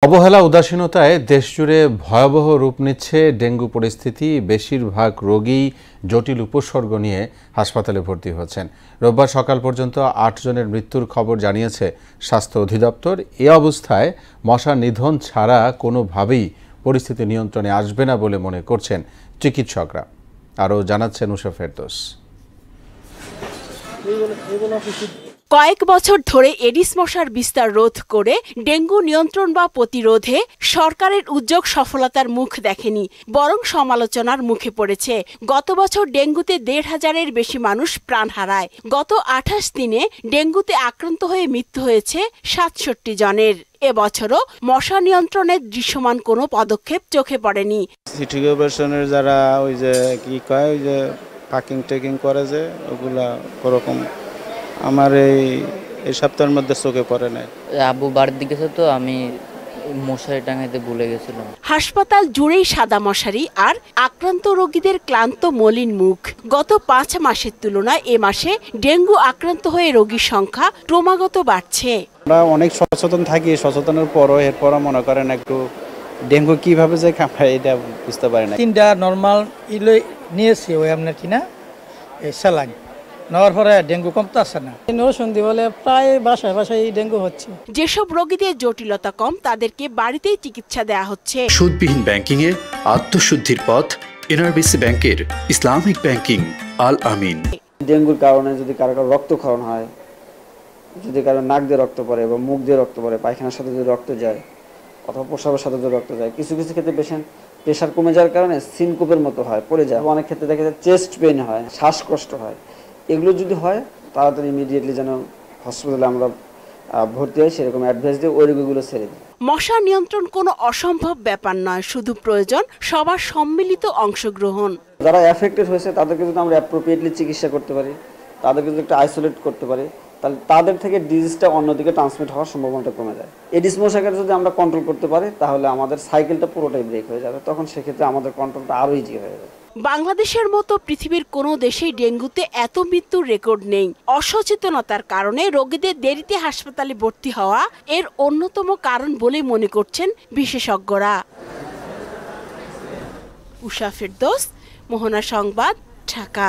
অবহেলা উদাসীনতায় দেশজুড়ে ভয়াবহ রূপ নিচ্ছে ডেঙ্গু পরিস্থিতি। বেশিরভাগ রোগী জটিল উপসর্গ নিয়ে হাসপাতালে ভর্তি হচ্ছেন। রোববার সকাল পর্যন্ত ৮ জনের মৃত্যুর খবর জানিয়েছে স্বাস্থ্য অধিদপ্তর। এ অবস্থায় মশা নিধন ছাড়া কোনোভাবেই পরিস্থিতি নিয়ন্ত্রণে আসবে না বলে মনে করছেন চিকিৎসকরা। আরও জানাচ্ছেন উষা ফেরদৌস। কয়েক বছর ধরে এডিস মশার বিস্তার রোধ করে ডেঙ্গু নিয়ন্ত্রণ বা প্রতিরোধে সরকারের উদ্যোগ সফলতার মুখ দেখেনি, বরং সমালোচনার মুখে পড়েছে। গত বছর ডেঙ্গুতে ১৫০০-এর বেশি মানুষ প্রাণ হারায়। গত ২৮ দিনে ডেঙ্গুতে আক্রান্ত হয়ে মৃত্যু হয়েছে ৬৭ জনের। এবছরও মশা নিয়ন্ত্রণের দৃশ্যমান কোনো পদক্ষেপ চোখে পড়েনি। সিটি কর্পোরেশনের যারা ওই যে কি কয় ওই যে পার্কিং টেকিং করে যে ওগুলা ওরকম আমার এই সপ্তাহের মধ্যে চোখে পড়ে নাই। আব্বু বাড়ির দিকে তো আমি মশারি টাঙাইতে ভুলে গেছিলাম। হাসপাতাল জুড়েই সাদা মশারি আর আক্রান্ত রোগীদের ক্লান্ত মলিন মুখ। গত ৫ মাসের তুলনায় এ মাসে ডেঙ্গু আক্রান্ত হয়ে রোগীর সংখ্যা ক্রমাগত বাড়ছে। আমরা অনেক সচেতন থাকি, সচেতনের পরও এরপরও মনে করেন একটু ডেঙ্গু কিভাবে যে কামড়ায় এটা বুঝতে পারি না। 3টা নর্মাল নিয়েছি ওই আপনার কিনা এই স্যালাইন নেওয়ার পরে ডেঙ্গু কমতে আসে না। নরসিংদী বলে প্রায় বাসায় বাসায় ডেঙ্গু হচ্ছে। যেসব রোগীদের জটিলতা কম তাদেরকে বাড়িতেই চিকিৎসা দেয়া হচ্ছে। সুদবিহীন ব্যাংকিং এর আত্মশুদ্ধির পথ এনআরবিসি ব্যাংকের ইসলামিক ব্যাংকিং আল আমিন। ডেঙ্গুর কারণে যদি কারো রক্তক্ষরণ হয়, যদি কারো নাক দিয়ে রক্ত পড়ে এবং মুখ দিয়ে রক্ত পড়ে, পায়খানার সাথে যদি রক্ত যায় অথবা প্রস্রাবের সাথে যদি রক্ত যায়, কিছু কিছু ক্ষেত্রে পেশেন্ট প্রেশার কমে যাওয়ার কারণে সিনকোপের মতো হয়, পড়ে যায়। অনেক ক্ষেত্রে দেখা যায় চেস্ট পেইন হয়, শ্বাসকষ্ট হয়। এগুলো যদি হয় তাড়াতাড়ি ইমিডিয়েটলি যেন হসপিটালে আমরা ভর্তি হয়, সেরকম অ্যাডভাইস দিয়ে ওই রোগীগুলো ছেড়ে দিই। মশা নিয়ন্ত্রণ কোনো অসম্ভব ব্যাপার নয়, শুধু প্রয়োজন সবার সম্মিলিত অংশগ্রহণ। যারা এফেক্টেড হয়েছে তাদেরকে যদি আমরা অ্যাপ্রোপ্রিয়েটলি চিকিৎসা করতে পারি, তাদেরকে যদি একটা আইসোলেট করতে পারি, তাহলে তাদের থেকে ডিজিজটা অন্যদিকে ট্রান্সমিট হওয়ার সম্ভাবনাটা কমে যায়। এডিস মশাকে যদি আমরা কন্ট্রোল করতে পারি তাহলে আমাদের সাইকেলটা পুরোটাই ব্রেক হয়ে যাবে, তখন সেক্ষেত্রে আমাদের কন্ট্রোলটা আরও ইজি হয়ে যাবে। বাংলাদেশের মতো পৃথিবীর কোনো দেশেই ডেঙ্গুতে এত মৃত্যুর রেকর্ড নেই। অসচেতনতার কারণে রোগীদের দেরিতে হাসপাতালে ভর্তি হওয়া এর অন্যতম কারণ বলে মনে করছেন বিশেষজ্ঞরা। উষা ফেরদৌস, মোহনা সংবাদ, ঢাকা।